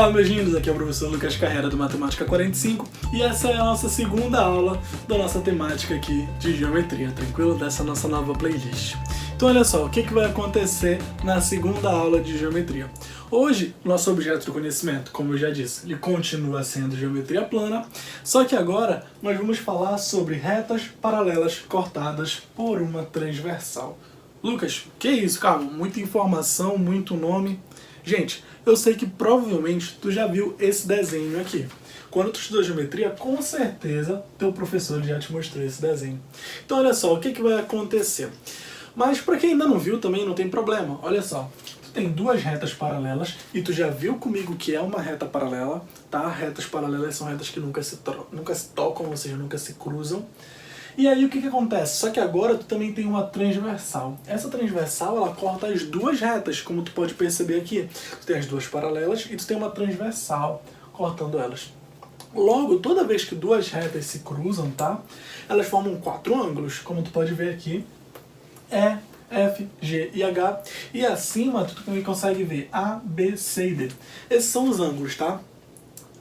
Fala, meus lindos, aqui é o professor Lucas Carreira do Matemática 45 e essa é a nossa segunda aula da nossa temática aqui de geometria, tranquilo? Dessa nossa nova playlist. Então olha só, o que vai acontecer na segunda aula de geometria. Hoje, nosso objeto do conhecimento, como eu já disse, ele continua sendo geometria plana, só que agora nós vamos falar sobre retas paralelas cortadas por uma transversal. Lucas, que isso, calma, muita informação, muito nome. Gente, eu sei que provavelmente tu já viu esse desenho aqui. Quando tu estudou geometria, com certeza teu professor já te mostrou esse desenho. Então olha só, o que vai acontecer? Mas para quem ainda não viu também não tem problema. Olha só, tu tem duas retas paralelas e tu já viu comigo que é uma reta paralela, tá? Retas paralelas são retas que nunca se tocam, ou seja, nunca se cruzam. E aí o que acontece? Só que agora tu também tem uma transversal. Essa transversal, ela corta as duas retas, como tu pode perceber aqui. Tu tem as duas paralelas e tu tem uma transversal cortando elas. Logo, toda vez que duas retas se cruzam, tá? Elas formam quatro ângulos, como tu pode ver aqui. E, F, G e H. E acima tu também consegue ver A, B, C e D. Esses são os ângulos, tá?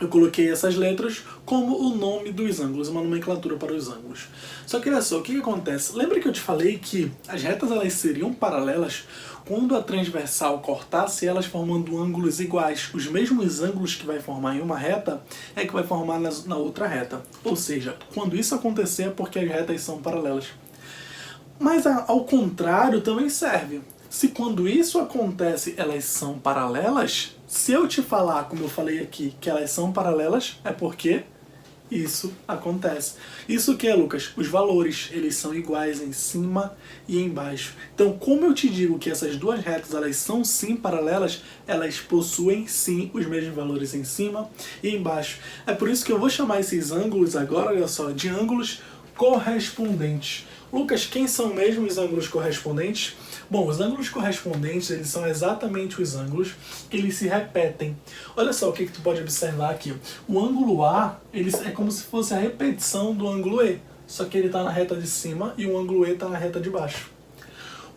Eu coloquei essas letras como o nome dos ângulos, uma nomenclatura para os ângulos. Só que olha só, o que acontece? Lembra que eu te falei que as retas elas seriam paralelas quando a transversal cortasse elas formando ângulos iguais. Os mesmos ângulos que vai formar em uma reta é que vai formar na outra reta. Ou seja, quando isso acontecer é porque as retas são paralelas. Mas ao contrário também serve. Se quando isso acontece elas são paralelas, se eu te falar, como eu falei aqui, que elas são paralelas, é porque isso acontece. Isso que é, Lucas? Os valores, eles são iguais em cima e embaixo. Então, como eu te digo que essas duas retas, elas são sim paralelas, elas possuem sim os mesmos valores em cima e embaixo. É por isso que eu vou chamar esses ângulos agora, olha só, de ângulos correspondentes. Lucas, quem são mesmo os ângulos correspondentes? Bom, os ângulos correspondentes, eles são exatamente os ângulos que eles se repetem. Olha só o que tu pode observar aqui. O ângulo A, ele é como se fosse a repetição do ângulo E, só que ele está na reta de cima e o ângulo E está na reta de baixo.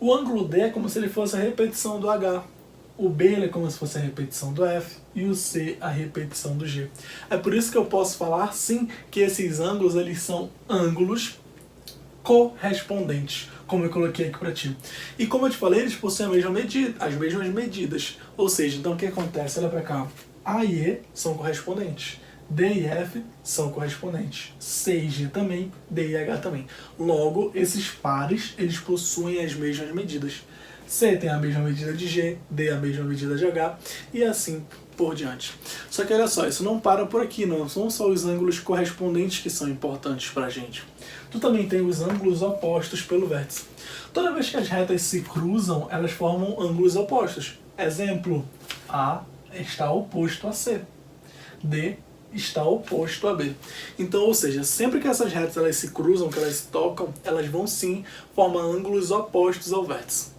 O ângulo D é como se ele fosse a repetição do H. O B ele é como se fosse a repetição do F e o C a repetição do G. É por isso que eu posso falar, sim, que esses ângulos eles são ângulos correspondentes, como eu coloquei aqui para ti. E como eu te falei, eles possuem as mesmas medidas. Ou seja, então o que acontece? Olha para cá. A e E são correspondentes. D e F são correspondentes. C e G também, D e H também. Logo, esses pares, eles possuem as mesmas medidas. C tem a mesma medida de G, D a mesma medida de H, e assim por diante. Só que olha só, isso não para por aqui, não são só os ângulos correspondentes que são importantes para a gente. Tu também tem os ângulos opostos pelo vértice. Toda vez que as retas se cruzam, elas formam ângulos opostos. Exemplo, A está oposto a C. D está oposto a B. Então, ou seja, sempre que essas retas elas se cruzam, que elas se tocam, elas vão sim formar ângulos opostos ao vértice.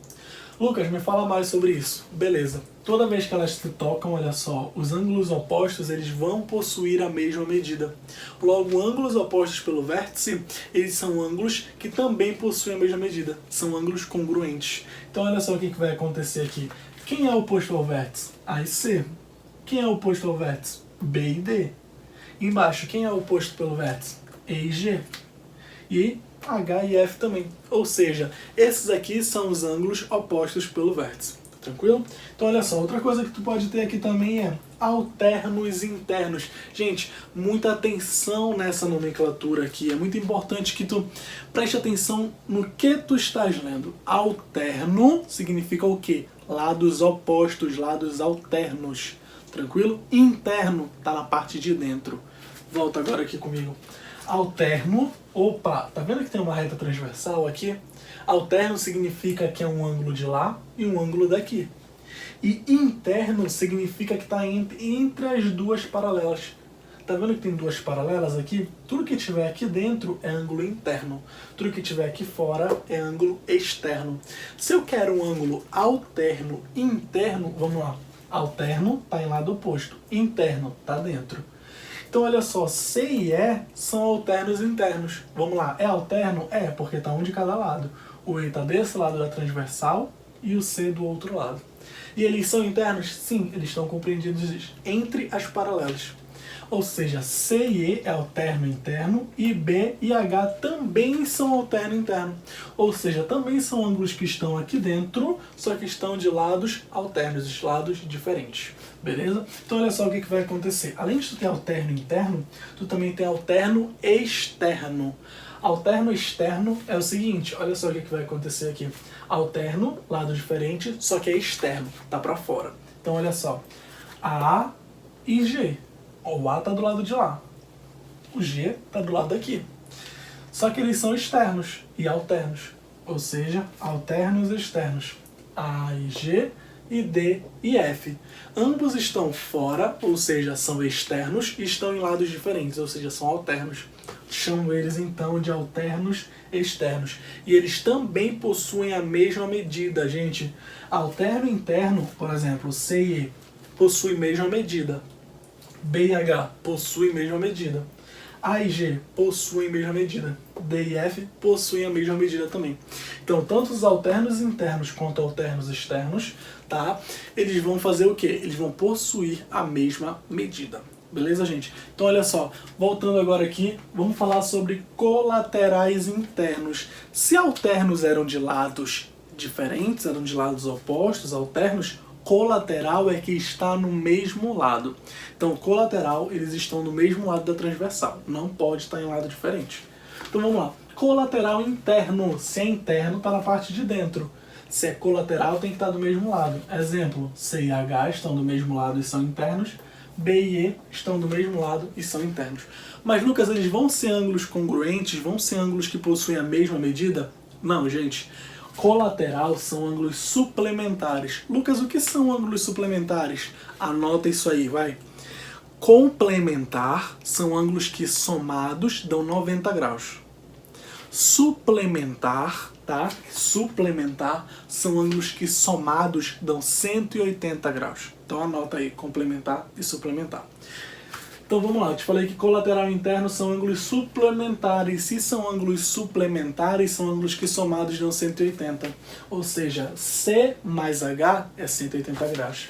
Lucas, me fala mais sobre isso. Beleza. Toda vez que elas se tocam, olha só, os ângulos opostos eles vão possuir a mesma medida. Logo, ângulos opostos pelo vértice, eles são ângulos que também possuem a mesma medida. São ângulos congruentes. Então, olha só o que vai acontecer aqui. Quem é oposto ao vértice? A e C. Quem é oposto ao vértice? B e D. Embaixo, quem é oposto pelo vértice? E e G. E H e F também. Ou seja, esses aqui são os ângulos opostos pelo vértice. Tranquilo? Então olha só, outra coisa que tu pode ter aqui também é alternos internos. Gente, muita atenção nessa nomenclatura aqui. É muito importante que tu preste atenção no que tu estás lendo. Alterno significa o quê? Lados opostos, lados alternos. Tranquilo? Interno está na parte de dentro. Volta agora aqui comigo. Alterno, opa, tá vendo que tem uma reta transversal aqui? Alterno significa que é um ângulo de lá e um ângulo daqui. E interno significa que está entre as duas paralelas. Tá vendo que tem duas paralelas aqui? Tudo que tiver aqui dentro é ângulo interno. Tudo que tiver aqui fora é ângulo externo. Se eu quero um ângulo alterno interno, vamos lá. Alterno está em lado oposto. Interno está dentro. Então olha só, C e E são alternos internos. Vamos lá, é alterno? É, porque está um de cada lado. O E está desse lado da transversal e o C do outro lado. E eles são internos? Sim, eles estão compreendidos entre as paralelas. Ou seja, C e E é alterno interno e B e H também são alterno interno. Ou seja, também são ângulos que estão aqui dentro, só que estão de lados alternos, de lados diferentes. Beleza? Então olha só o que vai acontecer. Além de tu ter alterno interno, tu também tem alterno externo. Alterno externo é o seguinte, olha só o que vai acontecer aqui. Alterno, lado diferente, só que é externo, tá pra fora. Então olha só, A e G. O A está do lado de lá, o G está do lado daqui. Só que eles são externos e alternos, ou seja, alternos externos. A e G e D e F. Ambos estão fora, ou seja, são externos e estão em lados diferentes, ou seja, são alternos. Chamo eles então de alternos externos. E eles também possuem a mesma medida, gente. Alterno interno, por exemplo, C e E, possui mesma medida. B e H possuem a mesma medida. A e G possuem a mesma medida. D e F possuem a mesma medida também. Então, tanto os alternos internos quanto alternos externos, tá? Eles vão fazer o quê? Eles vão possuir a mesma medida. Beleza, gente? Então, olha só. Voltando agora aqui, vamos falar sobre colaterais internos. Se alternos eram de lados diferentes, eram de lados opostos, alternos, colateral é que está no mesmo lado. Então, colateral, eles estão no mesmo lado da transversal. Não pode estar em lado diferente. Então, vamos lá. Colateral interno. Se é interno, está na parte de dentro. Se é colateral, tem que estar do mesmo lado. Exemplo, C e H estão do mesmo lado e são internos. B e E estão do mesmo lado e são internos. Mas, Lucas, eles vão ser ângulos congruentes? Vão ser ângulos que possuem a mesma medida? Não, gente. Colateral são ângulos suplementares. Lucas, o que são ângulos suplementares? Anota isso aí, vai. Complementar são ângulos que somados dão 90 graus. Suplementar, tá? Suplementar são ângulos que somados dão 180 graus. Então anota aí, complementar e suplementar. Então vamos lá, eu te falei que colateral interno são ângulos suplementares. Se são ângulos suplementares, são ângulos que somados dão 180. Ou seja, C mais H é 180 graus.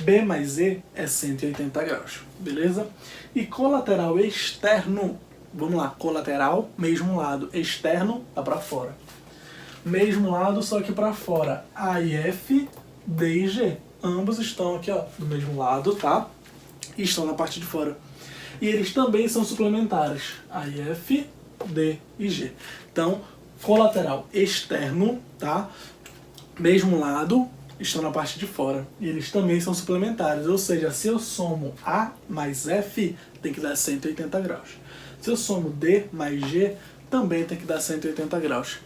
B mais E é 180 graus. Beleza? E colateral externo, vamos lá, colateral, mesmo lado. Externo, tá pra fora. Mesmo lado, só que pra fora. A e F, D e G. Ambos estão aqui, ó, do mesmo lado, tá? E estão na parte de fora. E eles também são suplementares, A e F, D e G. Então, colateral externo, tá? Mesmo lado, estão na parte de fora. E eles também são suplementares, ou seja, se eu somo A mais F, tem que dar 180 graus. Se eu somo D mais G, também tem que dar 180 graus.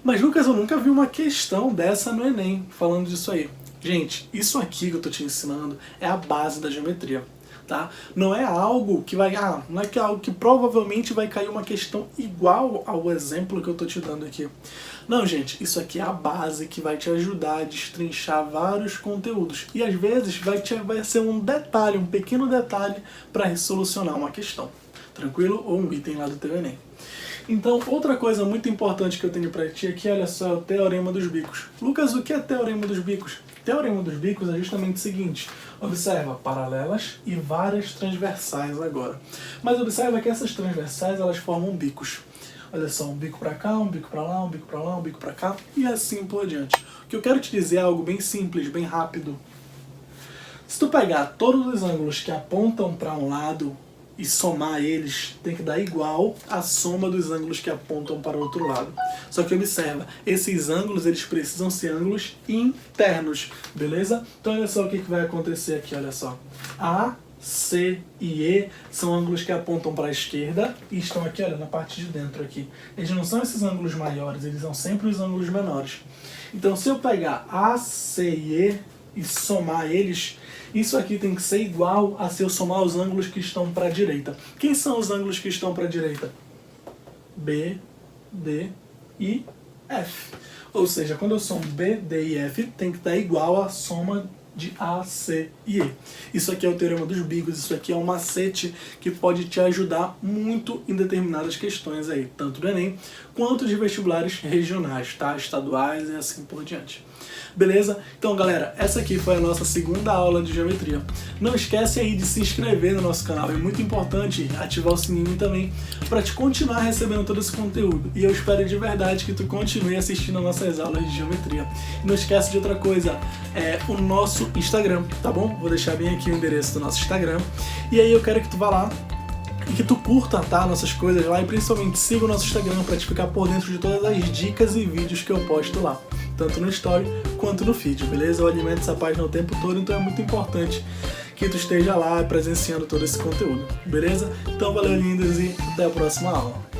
Mas, Lucas, eu nunca vi uma questão dessa no Enem, falando disso aí. Gente, isso aqui que eu tô te ensinando é a base da geometria. Tá? Não é algo que vai, não é que é algo que provavelmente vai cair uma questão igual ao exemplo que eu tô te dando aqui. Não, gente, isso aqui é a base que vai te ajudar a destrinchar vários conteúdos. E às vezes vai ser um detalhe, um pequeno detalhe para solucionar uma questão. Tranquilo? Ou um item lá do teu Enem. Então, outra coisa muito importante que eu tenho para ti aqui, olha só, é o Teorema dos Bicos. Lucas, o que é Teorema dos Bicos? Teorema dos Bicos é justamente o seguinte, observa paralelas e várias transversais agora. Mas observa que essas transversais, elas formam bicos. Olha só, um bico para cá, um bico para lá, um bico para lá, um bico para cá e assim por diante. O que eu quero te dizer é algo bem simples, bem rápido. Se tu pegar todos os ângulos que apontam para um lado e somar eles, tem que dar igual a soma dos ângulos que apontam para o outro lado. Só que observa, esses ângulos eles precisam ser ângulos internos, beleza? Então olha só o que vai acontecer aqui, olha só. A, C e E são ângulos que apontam para a esquerda e estão aqui, olha, na parte de dentro aqui. Eles não são esses ângulos maiores, eles são sempre os ângulos menores. Então se eu pegar A, C e E somar eles, isso aqui tem que ser igual a se eu somar os ângulos que estão para a direita. Quem são os ângulos que estão para a direita? B, D e F. Ou seja, quando eu somo B, D e F, tem que dar igual a soma de A, C e E. Isso aqui é o Teorema dos Bigos, isso aqui é um macete que pode te ajudar muito em determinadas questões aí, tanto do Enem quanto de vestibulares regionais, tá? Estaduais e assim por diante. Beleza? Então, galera, essa aqui foi a nossa segunda aula de geometria. Não esquece aí de se inscrever no nosso canal, é muito importante ativar o sininho também para te continuar recebendo todo esse conteúdo. E eu espero de verdade que tu continue assistindo as nossas aulas de geometria. E não esquece de outra coisa, o nosso Instagram, tá bom? Vou deixar bem aqui o endereço do nosso Instagram. E aí eu quero que tu vá lá e que tu curta, tá, nossas coisas lá e principalmente siga o nosso Instagram para te ficar por dentro de todas as dicas e vídeos que eu posto lá, tanto no story quanto no feed, beleza? Eu alimento essa página o tempo todo, então é muito importante que tu esteja lá presenciando todo esse conteúdo, beleza? Então valeu, lindos, e até a próxima aula.